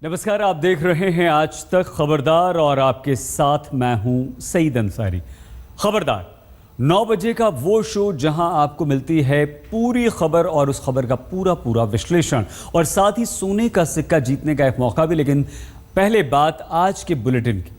नमस्कार, आप देख रहे हैं आज तक खबरदार और आपके साथ मैं हूं सईद अंसारी। खबरदार 9 बजे का वो शो जहां आपको मिलती है पूरी खबर और उस खबर का पूरा विश्लेषण और साथ ही सोने का सिक्का जीतने का एक मौका भी। लेकिन पहले बात आज के बुलेटिन की।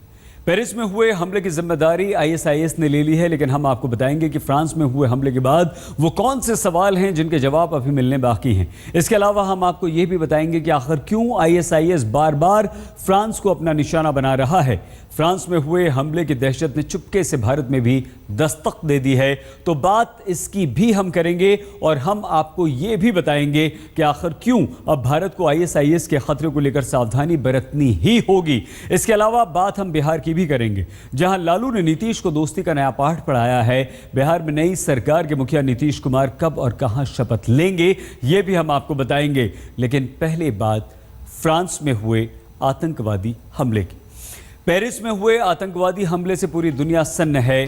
पेरिस में हुए हमले की जिम्मेदारी आईएसआईएस ने ले ली है, लेकिन हम आपको बताएंगे कि फ्रांस में हुए हमले के बाद वो कौन से सवाल हैं जिनके जवाब अभी मिलने बाकी हैं। इसके अलावा हम आपको ये भी बताएंगे कि आखिर क्यों आईएसआईएस बार बार फ्रांस को अपना निशाना बना रहा है। फ्रांस में हुए हमले की दहशत ने चुपके से भारत में भी दस्तक दे दी है, तो बात इसकी भी हम करेंगे और हम आपको ये भी बताएंगे कि आखिर क्यों अब भारत को आईएसआईएस के खतरे को लेकर सावधानी बरतनी ही होगी। इसके अलावा बात हम बिहार की भी करेंगे, जहां लालू ने नीतीश को दोस्ती का नया पाठ पढ़ाया है। बिहार में नई सरकार के मुखिया नीतीश कुमार कब और कहां शपथ लेंगे, ये भी हम आपको बताएंगे। लेकिन पहले बात फ्रांस में हुए आतंकवादी हमले की। पेरिस में हुए आतंकवादी हमले से पूरी दुनिया सन्न है।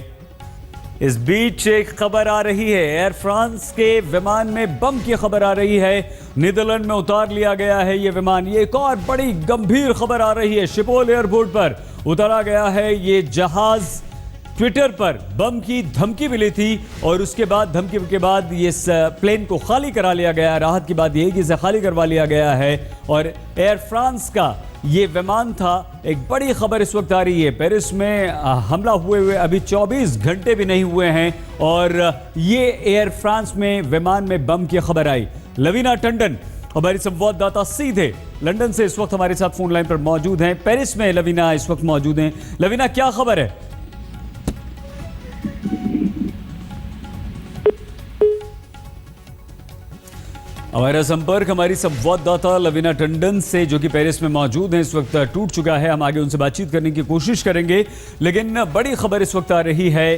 इस बीच एक खबर आ रही है, एयर फ्रांस के विमान में बम की खबर आ रही है। नीदरलैंड में उतार लिया गया है ये विमान। ये एक और बड़ी गंभीर खबर आ रही है, शिपोल एयरपोर्ट पर उतारा गया है ये जहाज। ट्विटर पर बम की धमकी मिली थी और उसके बाद धमकी के बाद ये प्लेन को खाली करा लिया गया। राहत की बात यह कि इसे खाली करवा लिया गया है और एयर फ्रांस का ये विमान था। एक बड़ी खबर इस वक्त आ रही है, पेरिस में हमला हुए अभी 24 घंटे भी नहीं हुए हैं और ये एयर फ्रांस में विमान में बम की खबर आई। लवीना टंडन हमारी संवाददाता सीधे लंदन से इस वक्त हमारे साथ फोन लाइन पर मौजूद हैं। पेरिस में लवीना इस वक्त मौजूद हैं। लवीना, क्या खबर है? हमारा संपर्क हमारी संवाददाता लवीना टंडन से, जो कि पेरिस में मौजूद हैं, इस वक्त टूट चुका है। हम आगे उनसे बातचीत करने की कोशिश करेंगे, लेकिन बड़ी खबर इस वक्त आ रही है,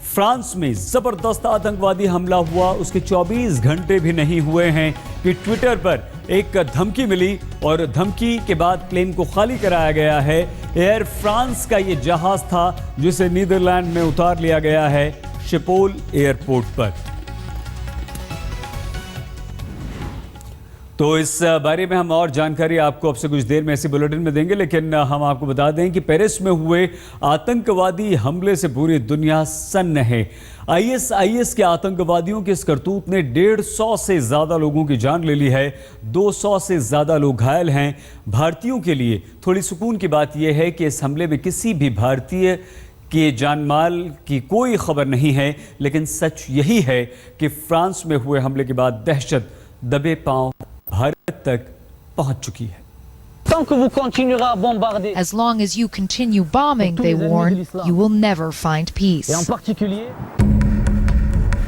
फ्रांस में जबरदस्त आतंकवादी हमला हुआ। उसके 24 घंटे भी नहीं हुए हैं कि ट्विटर पर एक धमकी मिली और धमकी के बाद प्लेन को खाली कराया गया है। एयर फ्रांस का ये जहाज था जिसे नीदरलैंड में उतार लिया गया है शिपोल एयरपोर्ट पर। तो इस बारे में हम और जानकारी आपको अब से कुछ देर में ऐसी बुलेटिन में देंगे, लेकिन हम आपको बता दें कि पेरिस में हुए आतंकवादी हमले से पूरी दुनिया सन्न है। आईएसआईएस के आतंकवादियों के इस करतूत ने 150 से ज़्यादा लोगों की जान ले ली है। 200 से ज़्यादा लोग घायल हैं। भारतीयों के लिए थोड़ी सुकून की बात यह है कि इस हमले में किसी भी भारतीय के जानमाल की कोई खबर नहीं है, लेकिन सच यही है कि फ्रांस में हुए हमले के बाद दहशत दबे पांव भारत तक पहुंच चुकी है। As long as you continue bombing, they warn, you will never find peace.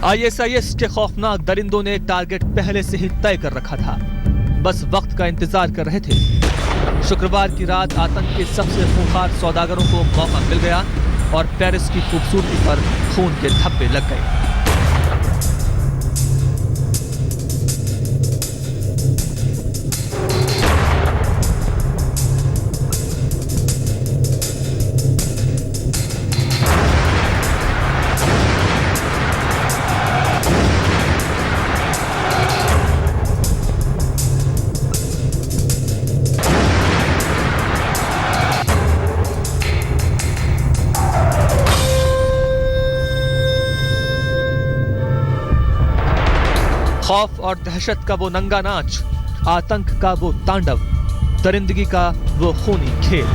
ISIS के खौफनाक दरिंदों ने टारगेट पहले से ही तय कर रखा था, बस वक्त का इंतजार कर रहे थे। शुक्रवार की रात आतंक के सबसे खूंखार सौदागरों को मौका मिल गया और पेरिस की खूबसूरती पर खून के धब्बे लग गए। खौफ और दहशत का वो नंगा नाच, आतंक का वो तांडव, दरिंदगी का वो खूनी खेल।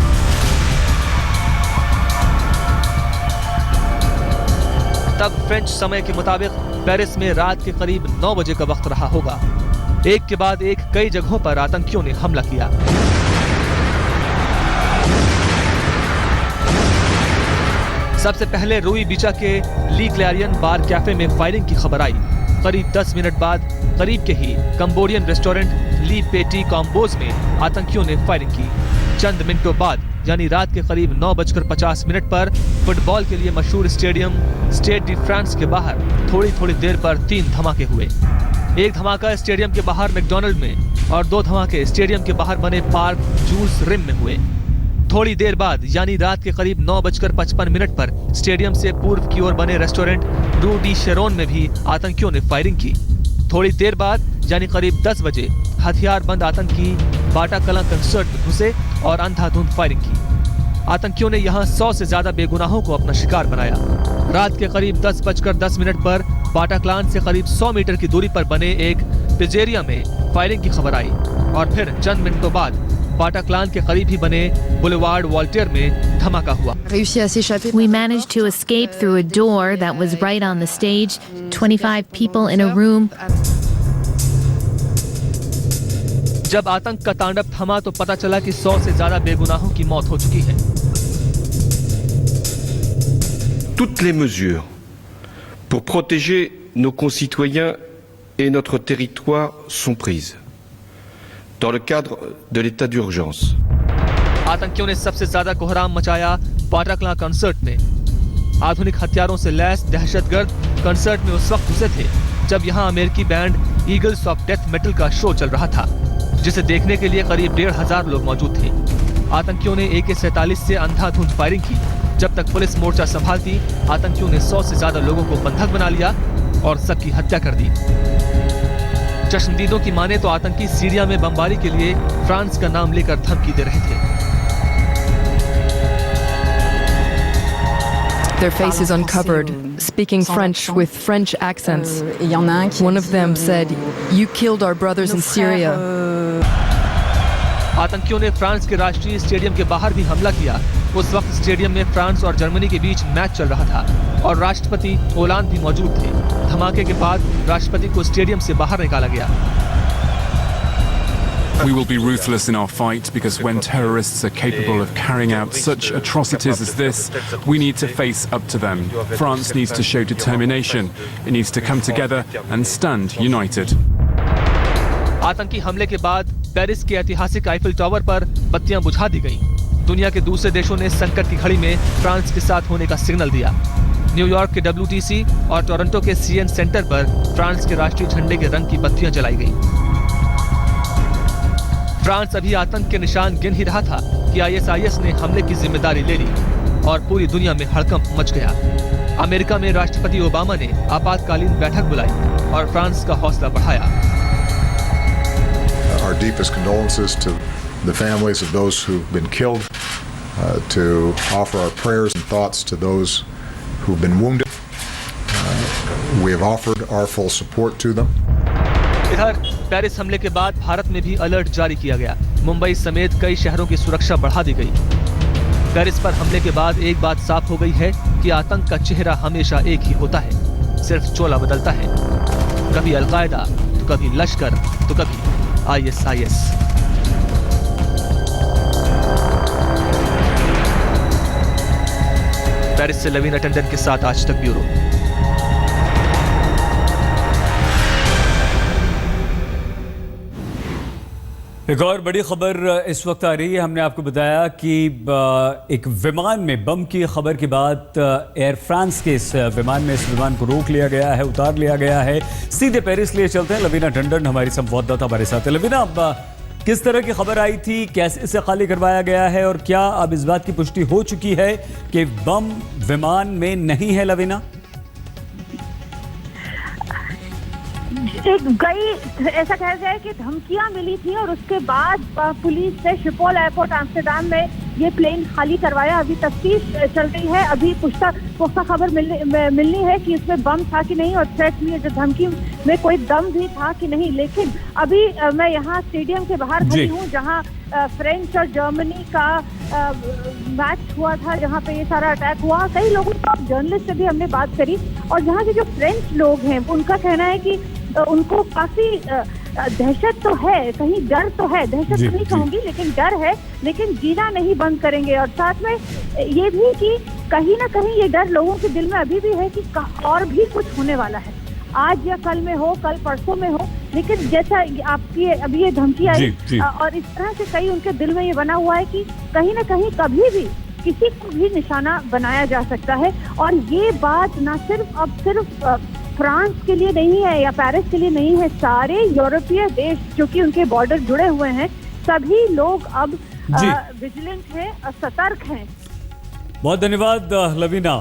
तब फ्रेंच समय के मुताबिक पेरिस में रात के करीब 9 बजे का वक्त रहा होगा। एक के बाद एक कई जगहों पर आतंकियों ने हमला किया। सबसे पहले रूई बीचा के ली क्लैरियन बार कैफे में फायरिंग की खबर आई। करीब 10 मिनट बाद करीब के ही कंबोडियन रेस्टोरेंट ली पेटी कॉम्बोज में आतंकियों ने फायरिंग की। चंद मिनटों बाद यानी रात के करीब 9:50 पर फुटबॉल के लिए मशहूर स्टेडियम स्टेड डी फ्रांस के बाहर थोड़ी देर पर 3 धमाके हुए। एक धमाका स्टेडियम के बाहर मैकडॉनल्ड में और 2 धमाके स्टेडियम के बाहर बने पार्क जूस रिम में हुए। थोड़ी देर बाद यानी रात के करीब 9:55 पर स्टेडियम से पूर्व की ओर बने रेस्टोरेंट रू डी शेरोन में भी आतंकियों ने फायरिंग की। थोड़ी देर बाद यानी करीब 10 बजे हथियारबंद आतंकी बाटाकलां कंसर्ट में घुसे और अंधाधुंध फायरिंग की। आतंकियों ने यहां 100 से ज्यादा बेगुनाहों को अपना शिकार बनाया। रात के करीब 10:10 पर बाटाक्लान से करीब 100 मीटर की दूरी पर बने एक पिजेरिया में फायरिंग की खबर आई और फिर चंद मिनटों बाद बाटाक्लान के करीब ही बने बुलेवार्ड वॉल्टेयर में धमाका हुआ। We managed to escape through a door that was right on the stage. 25 people in a room. जब आतंक का तांडव थमा तो पता चला कि 100 से ज्यादा बेगुनाहों की मौत हो चुकी है। Toutes les mesures pour protéger nos concitoyens et notre territoire sont prises dans le cadre de l'état d'urgence. आतंकियों ने सबसे ज्यादा कोहराम मचाया बाटाक्लां कंसर्ट में। आधुनिक हथियारों से लैस दहशतगर्द कंसर्ट में उस वक्त घुसे थे जब यहां अमेरिकी band eagles of death metal का शो चल रहा था, जिसे देखने के लिए करीब 1,500 लोग मौजूद थे। आतंकियों ने AK-47 से अंधाधुंध फायरिंग की। जब तक पुलिस मोर्चा संभालती, आतंकियों ने 100 से ज्यादा लोगों को बंधक बना लिया और सबकी हत्या कर दी। चश्मदीदों की माने तो आतंकी सीरिया में बमबारी के लिए फ्रांस का नाम लेकर धमकी दे रहे थे। Their faces uncovered, speaking French with French accents. One of them said, "You killed our brothers in Syria." आतंकियों ने फ्रांस के राष्ट्रीय स्टेडियम के बाहर भी हमला किया। उस वक्त स्टेडियम में फ्रांस और जर्मनी के बीच मैच चल रहा था और राष्ट्रपति ओलांद भी मौजूद थे। धमाके के बाद राष्ट्रपति को स्टेडियम से बाहर निकाला गया। We will be ruthless in our fight because when terrorists are capable of carrying out such atrocities as this, we need to face up to them. France needs to show determination. It needs to come together and stand united. आतंकी हमले के बाद Paris के ऐतिहासिक Eiffel tower पर बत्तियां बुझा दी गईं। दुनिया के दूसरे देशों ने संकट की घड़ी में फ्रांस के साथ होने का सिग्नल दिया। न्यूयॉर्क के WTC और टोरंटो के CN सेंटर पर फ्रांस के राष्ट्रीय झंडे के रंग की बत्तियां जलाई गईं। फ्रांस अभी आतंक के निशान गिन ही रहा था कि ISIS ने हमले की जिम्मेदारी ले ली और पूरी दुनिया में हड़कंप मच गया। अमेरिका में राष्ट्रपति ओबामा ने आपातकालीन बैठक बुलाई और फ्रांस का हौसला बढ़ाया। Our deepest condolences to the families of those who've been killed, to offer our prayers and thoughts to those who've been wounded. We have offered our full support to them. इधर Paris हमले के बाद भारत में भी alert जारी किया गया। मुंबई समेत कई शहरों की सुरक्षा बढ़ा दी गई। पेरिस पर हमले के बाद एक बात साफ हो गई है कि आतंक का चेहरा हमेशा एक ही होता है, सिर्फ चोला बदलता है। कभी अलकायदा, तो कभी लश्कर, तो कभी ISIS। पेरिस से लवीना टंडन के साथ आज तक ब्यूरो। एक और बड़ी खबर इस वक्त आ रही है। हमने आपको बताया कि एक विमान में बम की खबर के बाद एयर फ्रांस के इस विमान को रोक लिया गया है, उतार लिया गया है। सीधे पेरिस लिए चलते हैं। लवीना टंडन हमारी संवाददाता हमारे साथ है। लवीना, किस तरह की खबर आई थी, कैसे इसे खाली करवाया गया है और क्या अब इस बात की पुष्टि हो चुकी है कि बम विमान में नहीं है? लवीना, ऐसा कहा जाए कि धमकियां मिली थी और उसके बाद पुलिस ने शिपोल एयरपोर्ट एम्स्टर्डम में ये प्लेन खाली करवाया। अभी तफ्तीश चल रही है। अभी पुख्ता खबर मिलनी है कि इसमें बम था कि नहीं और थ्रेट में जो धमकी में कोई दम भी था कि नहीं। लेकिन अभी मैं यहाँ स्टेडियम के बाहर खड़ी हूँ जहाँ फ्रेंच और जर्मनी का मैच हुआ था, जहाँ पे ये सारा अटैक हुआ। कई लोगों को, जर्नलिस्ट से भी हमने बात करी और जहाँ के जो फ्रेंच लोग हैं उनका कहना है कि उनको काफी दहशत तो है, कहीं डर तो है, दहशत तो नहीं कहूंगी लेकिन डर है, लेकिन जीना नहीं बंद करेंगे। और साथ में ये भी कि कहीं ना कहीं ये डर लोगों के दिल में अभी भी है कि और भी कुछ होने वाला है, आज या कल में हो, कल परसों में हो। लेकिन जैसा आपकी अभी ये धमकी आई और इस तरह से कई उनके दिल में ये बना हुआ है कि कहीं ना कहीं कभी भी किसी को भी निशाना बनाया जा सकता है। और ये बात ना सिर्फ फ्रांस के लिए नहीं है या पेरिस के लिए नहीं है, सारे यूरोपीय देश जो कि उनके बॉर्डर जुड़े हुए हैं, सभी लोग अब विजिलेंट हैं, सतर्क हैं। बहुत धन्यवाद लवीना।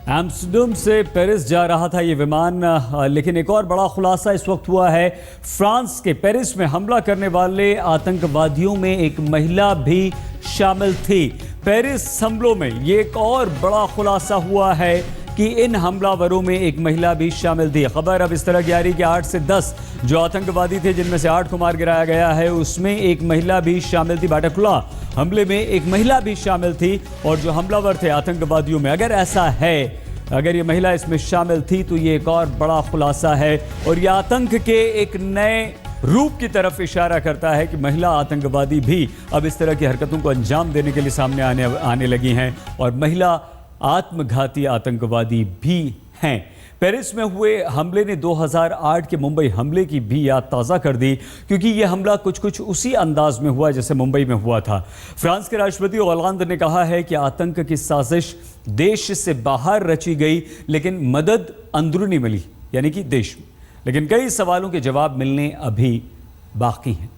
एम्स्टर्डम से पेरिस जा रहा था ये विमान, लेकिन एक और बड़ा खुलासा इस वक्त हुआ है। फ्रांस के पेरिस में हमला करने वाले आतंकवादियों में एक महिला भी शामिल थी। पेरिस हमलों में ये एक और बड़ा खुलासा हुआ है कि इन हमलावरों में एक महिला भी शामिल थी। खबर अब इस तरह की आ रही कि 8 से 10 जो आतंकवादी थे, जिनमें से 8 को मार गिराया गया है, उसमें एक महिला भी शामिल थी। बाटाक्ला हमले में एक महिला भी शामिल थी और जो हमलावर थे आतंकवादियों में, अगर ऐसा है, अगर ये महिला इसमें शामिल थी तो ये एक और बड़ा खुलासा है और ये आतंक के एक नए रूप की तरफ इशारा करता है कि महिला आतंकवादी भी अब इस तरह की हरकतों को अंजाम देने के लिए सामने आने लगी हैं और महिला आत्मघाती आतंकवादी भी हैं। पेरिस में हुए हमले ने 2008 के मुंबई हमले की भी याद ताज़ा कर दी, क्योंकि यह हमला कुछ उसी अंदाज में हुआ जैसे मुंबई में हुआ था। फ्रांस के राष्ट्रपति होलांद ने कहा है कि आतंक की साजिश देश से बाहर रची गई, लेकिन मदद अंदरूनी मिली, यानी कि देश में। लेकिन कई सवालों के जवाब मिलने अभी बाकी हैं।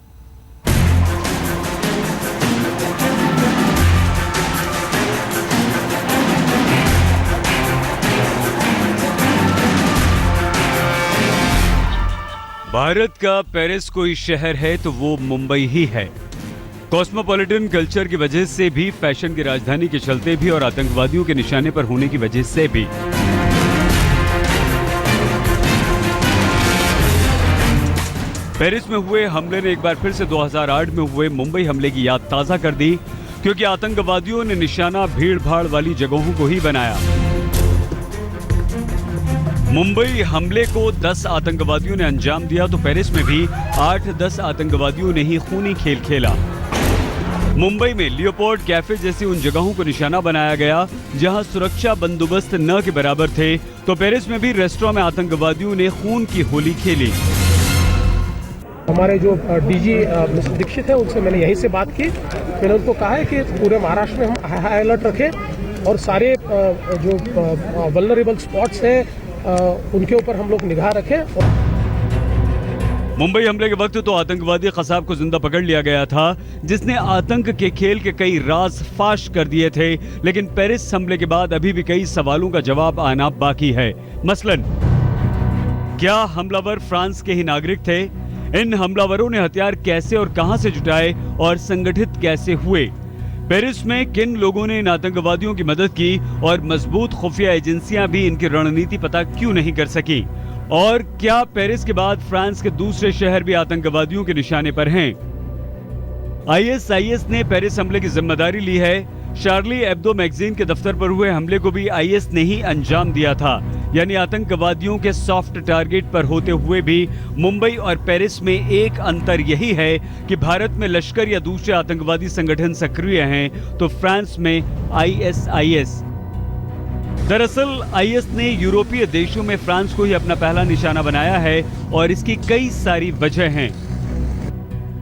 भारत का पेरिस कोई शहर है तो वो मुंबई ही है। कॉस्मोपॉलिटन कल्चर की वजह से भी, फैशन की राजधानी के चलते भी और आतंकवादियों के निशाने पर होने की वजह से भी। पेरिस में हुए हमले ने एक बार फिर से 2008 में हुए मुंबई हमले की याद ताज़ा कर दी, क्योंकि आतंकवादियों ने निशाना भीड़ भाड़ वाली जगहों को ही बनाया। मुंबई हमले को 10 आतंकवादियों ने अंजाम दिया तो पेरिस में भी 8-10 आतंकवादियों ने ही खूनी खेल खेला। मुंबई में लियोपोल्ड कैफे जैसी उन जगहों को निशाना बनाया गया जहां सुरक्षा बंदोबस्त न के बराबर थे, तो पेरिस में भी रेस्टोरेंट में आतंकवादियों ने खून की होली खेली। हमारे जो डीजी मिस्टर दीक्षित है, उनसे मैंने यहीं से बात की। मैंने उनको कहा है कि पूरे महाराष्ट्र में हम हाई अलर्ट रखें और सारे जो वल्नरेबल स्पॉट्स हैं उनके ऊपर हम लोग निगाह रखें। मुंबई हमले के वक्त तो आतंकवादी कसाब को जिंदा पकड़ लिया गया था, जिसने आतंक के खेल के कई राज फाश कर दिए थे, लेकिन पेरिस हमले के बाद अभी भी कई सवालों का जवाब आना बाकी है। मसलन, क्या हमलावर फ्रांस के ही नागरिक थे? इन हमलावरों ने हथियार कैसे और कहां से जुटाए और संगठित कैसे हुए? पेरिस में किन लोगों ने इन आतंकवादियों की मदद की और मजबूत खुफिया एजेंसियां भी इनकी रणनीति पता क्यों नहीं कर सकी? और क्या पेरिस के बाद फ्रांस के दूसरे शहर भी आतंकवादियों के निशाने पर हैं? आईएसआईएस ने पेरिस हमले की जिम्मेदारी ली है। शार्ली एब्दो मैगजीन के दफ्तर पर हुए हमले को भी आईएस ने ही अंजाम दिया था, यानी आतंकवादियों के सॉफ्ट टारगेट पर होते हुए भी मुंबई और पेरिस में एक अंतर यही है कि भारत में लश्कर या दूसरे आतंकवादी संगठन सक्रिय हैं, तो फ्रांस में आईएसआईएस। दरअसल आईएस ने यूरोपीय देशों में फ्रांस को ही अपना पहला निशाना बनाया है और इसकी कई सारी वजह हैं।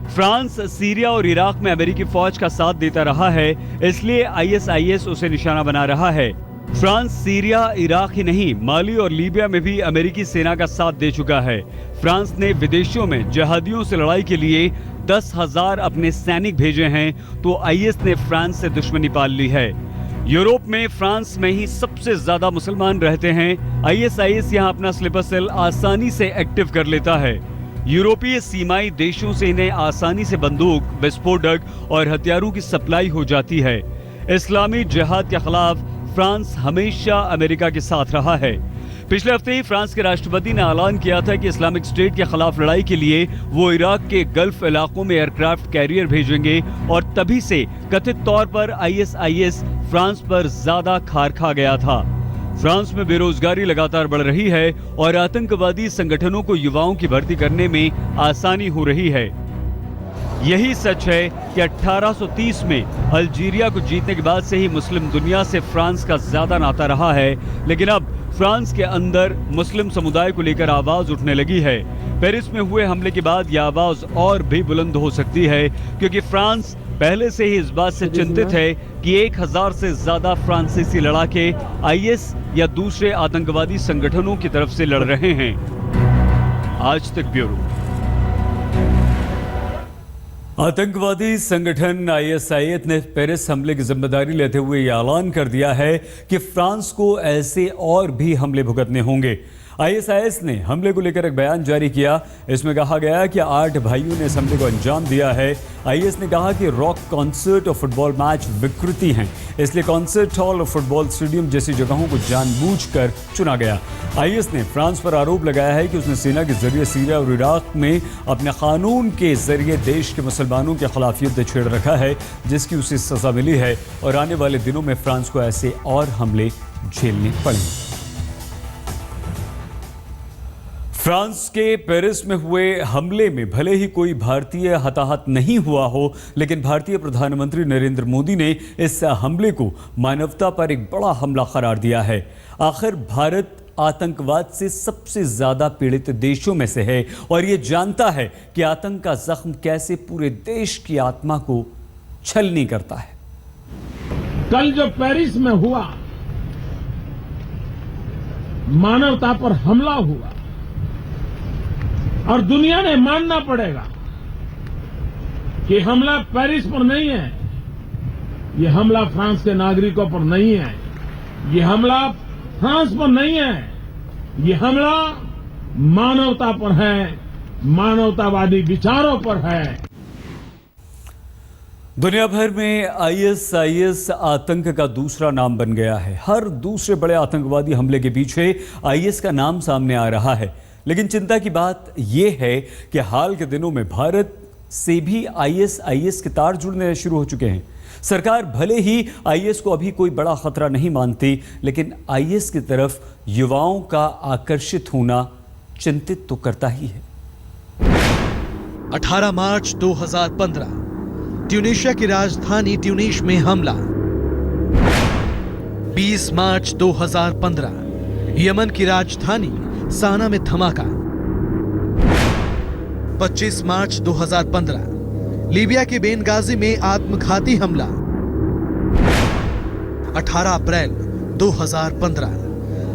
फ्रांस सीरिया और इराक में अमेरिकी फौज का साथ देता रहा है, इसलिए आईएसआईएस उसे निशाना बना रहा है। फ्रांस सीरिया, इराक ही नहीं, माली और लीबिया में भी अमेरिकी सेना का साथ दे चुका है। फ्रांस ने विदेशों में जिहादियों से लड़ाई के लिए 10,000 अपने सैनिक भेजे हैं, तो आईएस ने फ्रांस से दुश्मनी पाल ली है। यूरोप में फ्रांस में ही सबसे ज्यादा मुसलमान रहते हैं। आईएसआईएस यहां अपना स्लीपर सेल आसानी से एक्टिव कर लेता है। यूरोपीय सीमाई देशों से इन्हें आसानी से बंदूक, विस्फोटक और हथियारों की सप्लाई हो जाती है। इस्लामी जिहाद के खिलाफ फ्रांस हमेशा अमेरिका के साथ रहा है। पिछले हफ्ते ही फ्रांस के राष्ट्रपति ने ऐलान किया था कि इस्लामिक स्टेट के खिलाफ लड़ाई के लिए वो इराक के गल्फ इलाकों में एयरक्राफ्ट कैरियर भेजेंगे और तभी से कथित तौर पर आईएसआईएस फ्रांस पर ज्यादा खार खा गया था। फ्रांस में बेरोजगारी लगातार बढ़ रही है और आतंकवादी संगठनों को युवाओं की भर्ती करने में आसानी हो रही है। यही सच है कि 1830 में अल्जीरिया को जीतने के बाद से ही मुस्लिम दुनिया से फ्रांस का ज्यादा नाता रहा है, लेकिन अब फ्रांस के अंदर मुस्लिम समुदाय को लेकर आवाज उठने लगी है। पेरिस में हुए हमले के बाद यह आवाज और भी बुलंद हो सकती है, क्योंकि फ्रांस पहले से ही इस बात से चिंतित है कि 1000 से ज्यादा फ्रांसीसी लड़ाके आईएस या दूसरे आतंकवादी संगठनों की तरफ से लड़ रहे हैं। आज तक ब्यूरो। आतंकवादी संगठन आईएसआईएस ने पेरिस हमले की जिम्मेदारी लेते हुए ये ऐलान कर दिया है कि फ्रांस को ऐसे और भी हमले भुगतने होंगे। आईएसआईएस ने हमले को लेकर एक बयान जारी किया। इसमें कहा गया कि 8 भाइयों ने इस हमले को अंजाम दिया है। आईएस ने कहा कि रॉक कॉन्सर्ट और फुटबॉल मैच विकृति हैं, इसलिए कॉन्सर्ट हॉल और फुटबॉल स्टेडियम जैसी जगहों को जानबूझकर चुना गया। आईएस ने फ्रांस पर आरोप लगाया है कि उसने सेना के जरिए सीरिया और इराक में अपने कानून के जरिए देश के मुसलमानों के खिलाफ युद्ध छेड़ रखा है, जिसकी उसे सजा मिली है और आने वाले दिनों में फ्रांस को ऐसे और हमले झेलने पड़ेंगे। फ्रांस के पेरिस में हुए हमले में भले ही कोई भारतीय हताहत नहीं हुआ हो, लेकिन भारतीय प्रधानमंत्री नरेंद्र मोदी ने इस हमले को मानवता पर एक बड़ा हमला करार दिया है। आखिर भारत आतंकवाद से सबसे ज्यादा पीड़ित देशों में से है और ये जानता है कि आतंक का जख्म कैसे पूरे देश की आत्मा को छलनी करता है। कल जो पेरिस में हुआ, मानवता पर हमला हुआ और दुनिया ने मानना पड़ेगा कि हमला पेरिस पर नहीं है, ये हमला फ्रांस के नागरिकों पर नहीं है, ये हमला फ्रांस पर नहीं है, ये हमला मानवता पर है, मानवतावादी विचारों पर है। दुनिया भर में आईएसआईएस आतंक का दूसरा नाम बन गया है। हर दूसरे बड़े आतंकवादी हमले के पीछे आईएस का नाम सामने आ रहा है। लेकिन चिंता की बात यह है कि हाल के दिनों में भारत से भी आईएसआईएस के तार जुड़ने शुरू हो चुके हैं। सरकार भले ही आईएस को अभी कोई बड़ा खतरा नहीं मानती, लेकिन आईएस की तरफ युवाओं का आकर्षित होना चिंतित तो करता ही है। 18 मार्च 2015 ट्यूनीशिया की राजधानी ट्यूनीश में हमला। 20 मार्च 2015 यमन की राजधानी साना में धमाका। 25 मार्च 2015 लीबिया के बेनगाजी में आत्मघाती हमला। 18 अप्रैल 2015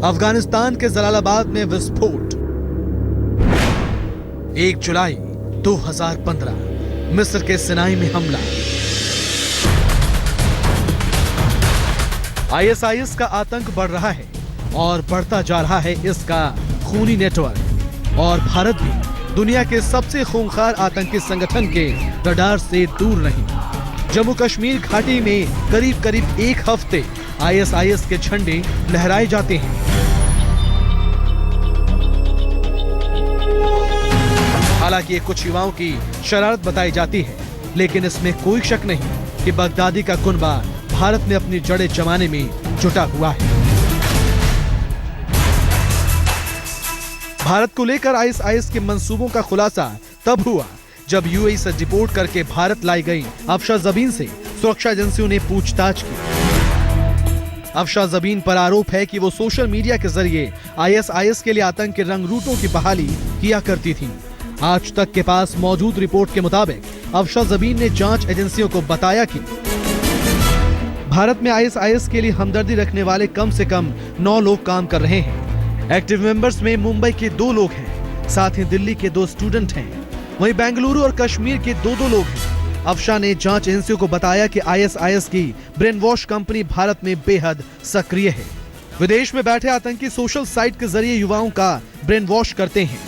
अफगानिस्तान के जलालाबाद में विस्फोट। 1 जुलाई 2015 मिस्र के सिनाई में हमला। आईएसआईएस का आतंक बढ़ रहा है और बढ़ता जा रहा है इसका खूनी नेटवर्क, और भारत भी दुनिया के सबसे खूंखार आतंकी संगठन के रडार से दूर नहीं। जम्मू कश्मीर घाटी में करीब करीब 1 हफ्ते आईएसआईएस के झंडे लहराए जाते हैं। हालांकि ये कुछ युवाओं की शरारत बताई जाती है, लेकिन इसमें कोई शक नहीं कि बगदादी का कुनबा भारत में अपनी जड़ें जमाने में जुटा हुआ है। भारत को लेकर आईएसआईएस के मंसूबों का खुलासा तब हुआ जब यूएई से डिपोर्ट करके भारत लाई गई अफशा ज़बीन से सुरक्षा एजेंसियों ने पूछताछ की। अफशा ज़बीन पर आरोप है कि वो सोशल मीडिया के जरिए आईएसआईएस के लिए आतंक के रंग रूटों की बहाली किया करती थी। आज तक के पास मौजूद रिपोर्ट के मुताबिक अफशा ज़बीन ने जांच एजेंसियों को बताया कि भारत में आईएसआईएस के लिए हमदर्दी रखने वाले कम से कम 9 लोग काम कर रहे हैं। एक्टिव मेंबर्स में मुंबई के 2 लोग हैं, साथ ही दिल्ली के 2 स्टूडेंट हैं, वहीं बेंगलुरु और कश्मीर के 2 लोग हैं। अफशा ने जांच एजेंसियों को बताया कि आईएसआईएस की ब्रेन वॉश कंपनी भारत में बेहद सक्रिय है। विदेश में बैठे आतंकी सोशल साइट के जरिए युवाओं का ब्रेन वॉश करते हैं।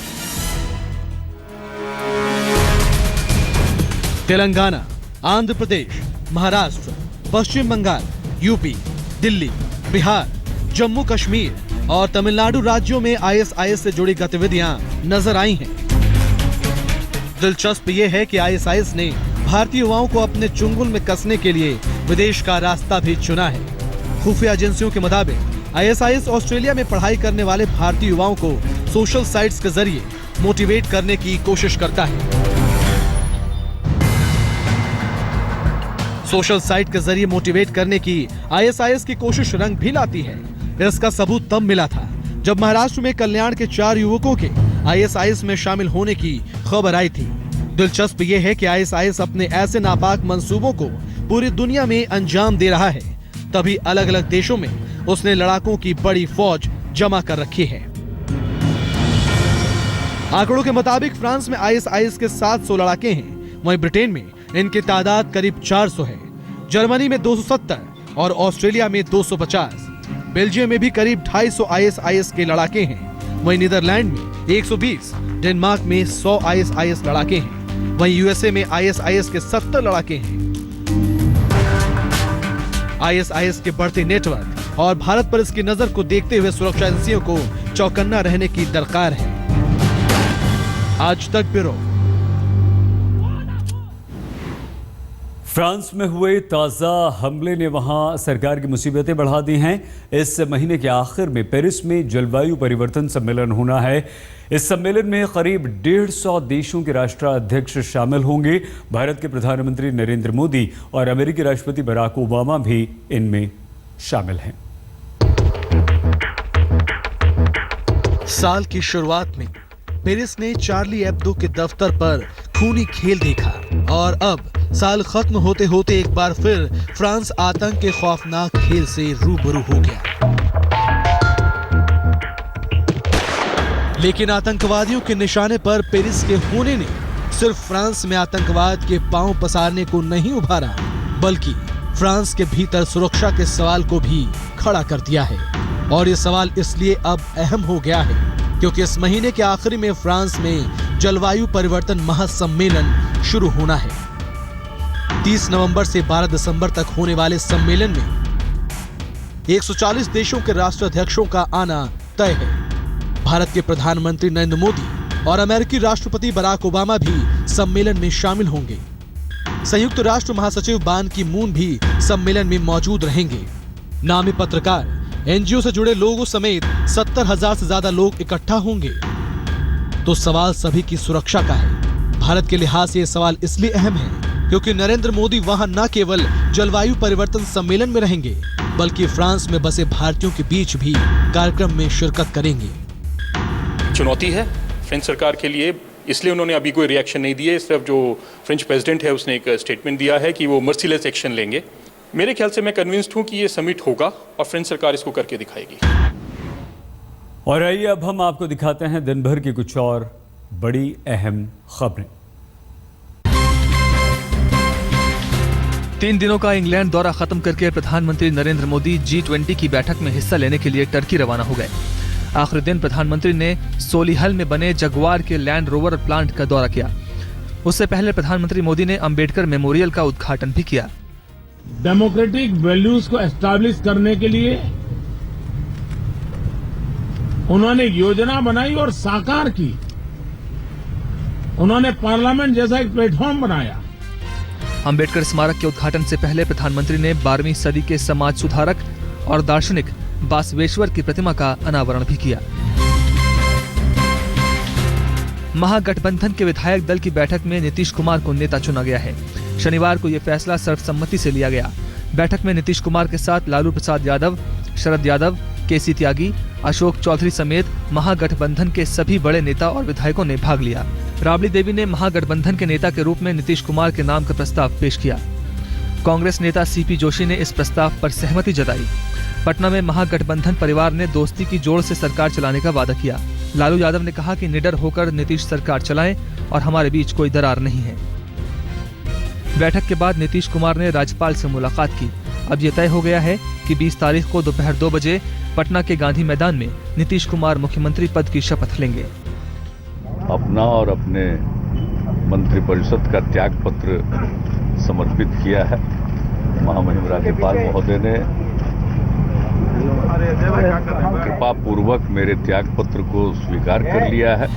तेलंगाना, आंध्र प्रदेश, महाराष्ट्र, पश्चिम बंगाल, यूपी, दिल्ली, बिहार, जम्मू कश्मीर और तमिलनाडु राज्यों में आईएसआईएस से जुड़ी गतिविधियां नजर आई हैं। दिलचस्प ये है कि आईएसआईएस ने भारतीय युवाओं को अपने चुंगल में कसने के लिए विदेश का रास्ता भी चुना है। खुफिया एजेंसियों के मुताबिक आईएसआईएस ऑस्ट्रेलिया में पढ़ाई करने वाले भारतीय युवाओं को सोशल साइट्स के जरिए मोटिवेट करने की कोशिश करता है। सोशल साइट के जरिए मोटिवेट करने की आईएसआईएस की कोशिश रंग भी लाती है। इसका सबूत तब मिला था जब महाराष्ट्र में कल्याण के 4 युवकों के आईएसआईएस में शामिल होने की खबर आई थी। दिलचस्प ये है कि आईएसआईएस अपने ऐसे नापाक मंसूबों को पूरी दुनिया में अंजाम दे रहा है, तभी अलग अलग देशों में उसने लड़ाकों की बड़ी फौज जमा कर रखी है। आंकड़ों के मुताबिक फ्रांस में आईएसआईएस के 700 लड़ाके हैं, वहीं ब्रिटेन में इनकी तादाद करीब 400 है। जर्मनी में 270 और ऑस्ट्रेलिया में 250। बेल्जियम में भी करीब 250 ISIS के लड़ाके हैं। वहीं नीदरलैंड में 120, डेनमार्क में 100 ISIS लड़ाके हैं। वहीं USA में ISIS के 70 लड़ाके हैं। ISIS के बढ़ते नेटवर्क और भारत पर इसकी नजर को देखते हुए सुरक्षा एजेंसियों को चौकन्ना रहने की दरकार है। आज तक ब्यूरो। फ्रांस में हुए ताज़ा हमले ने वहां सरकार की मुसीबतें बढ़ा दी हैं। इस महीने के आखिर में पेरिस में जलवायु परिवर्तन सम्मेलन होना है। इस सम्मेलन में करीब 150 देशों के राष्ट्राध्यक्ष शामिल होंगे। भारत के प्रधानमंत्री नरेंद्र मोदी और अमेरिकी राष्ट्रपति बराक ओबामा भी इनमें शामिल हैं। साल की शुरुआत में पेरिस ने चार्ली एब्दो के दफ्तर पर खूनी खेल देखा और अब साल खत्म होते होते एक बार फिर फ्रांस आतंक के खौफनाक खेल से रूबरू हो गया। लेकिन आतंकवादियों के निशाने पर पेरिस के होने ने सिर्फ फ्रांस में आतंकवाद के पांव पसारने को नहीं उभारा, बल्कि फ्रांस के भीतर सुरक्षा के सवाल को भी खड़ा कर दिया है। और ये सवाल इसलिए अब अहम हो गया है क्योंकि इस महीने के आखिरी में फ्रांस में जलवायु परिवर्तन महासम्मेलन शुरू होना है। 30 नवंबर से 12 दिसंबर तक होने वाले सम्मेलन में 140 देशों के राष्ट्राध्यक्षों का आना तय है। भारत के प्रधानमंत्री नरेंद्र मोदी और अमेरिकी राष्ट्रपति बराक ओबामा भी सम्मेलन में शामिल होंगे। संयुक्त राष्ट्र महासचिव बान की मून भी सम्मेलन में मौजूद रहेंगे। नामी पत्रकार, NGO से जुड़े लोगों समेत 70,000 से ज्यादा लोग इकट्ठा होंगे। तो सवाल सभी की सुरक्षा का है। भारत के लिहाज से यह सवाल इसलिए अहम है क्योंकि नरेंद्र मोदी वहां न केवल जलवायु परिवर्तन सम्मेलन में रहेंगे, बल्कि फ्रांस में बसे भारतीयों के बीच भी कार्यक्रम में शिरकत करेंगे। चुनौती है फ्रेंच सरकार के लिए, इसलिए उन्होंने अभी कोई रिएक्शन नहीं दिए। सिर्फ जो फ्रेंच प्रेसिडेंट है उसने एक स्टेटमेंट दिया है कि वो मर्सीलेस एक्शन लेंगे। मेरे ख्याल से मैं कन्विंस्ड हूं कि ये समिट होगा और फ्रेंच सरकार इसको करके दिखाएगी। और आइए अब हम आपको दिखाते हैं दिन भर की कुछ और बड़ी अहम खबरें। 3 दिनों का इंग्लैंड दौरा खत्म करके प्रधानमंत्री नरेंद्र मोदी G20 की बैठक में हिस्सा लेने के लिए टर्की रवाना हो गए। आखिरी दिन प्रधानमंत्री ने सोलिहल में बने जगुआर के लैंड रोवर प्लांट का दौरा किया। उससे पहले प्रधानमंत्री मोदी ने अंबेडकर मेमोरियल का उद्घाटन भी किया। डेमोक्रेटिक वैल्यूज को एस्टैब्लिश करने के लिए उन्होंने योजना बनाई और साकार की। उन्होंने पार्लियामेंट जैसा एक प्लेटफॉर्म बनाया। अंबेडकर स्मारक के उद्घाटन से पहले प्रधानमंत्री ने 12वीं सदी के समाज सुधारक और दार्शनिक बासवेश्वर की प्रतिमा का अनावरण भी किया। महागठबंधन के विधायक दल की बैठक में नीतीश कुमार को नेता चुना गया है। शनिवार को यह फैसला सर्वसम्मति से लिया गया। बैठक में नीतीश कुमार के साथ लालू प्रसाद यादव, शरद यादव, केसी त्यागी, अशोक चौधरी समेत महागठबंधन के सभी बड़े नेता और विधायकों ने भाग लिया। राबड़ी देवी ने महागठबंधन के नेता के रूप में नीतीश कुमार के नाम का प्रस्ताव पेश किया। कांग्रेस नेता CP जोशी ने इस प्रस्ताव पर सहमति जताई। पटना में महागठबंधन परिवार ने दोस्ती की जोड़ से सरकार चलाने का वादा किया। लालू यादव ने कहा कि निडर होकर नीतीश सरकार चलाएं और हमारे बीच कोई दरार नहीं है। बैठक के बाद नीतीश कुमार ने राज्यपाल से मुलाकात की। अब ये तय हो गया है कि 20 तारीख को दोपहर 2 बजे पटना के गांधी मैदान में नीतीश कुमार मुख्यमंत्री पद की शपथ लेंगे। अपना और अपने मंत्रिपरिषद का त्याग पत्र समर्पित किया है। महामहिम राज्यपाल महोदय ने कृपा पूर्वक मेरे त्याग पत्र को स्वीकार कर लिया है।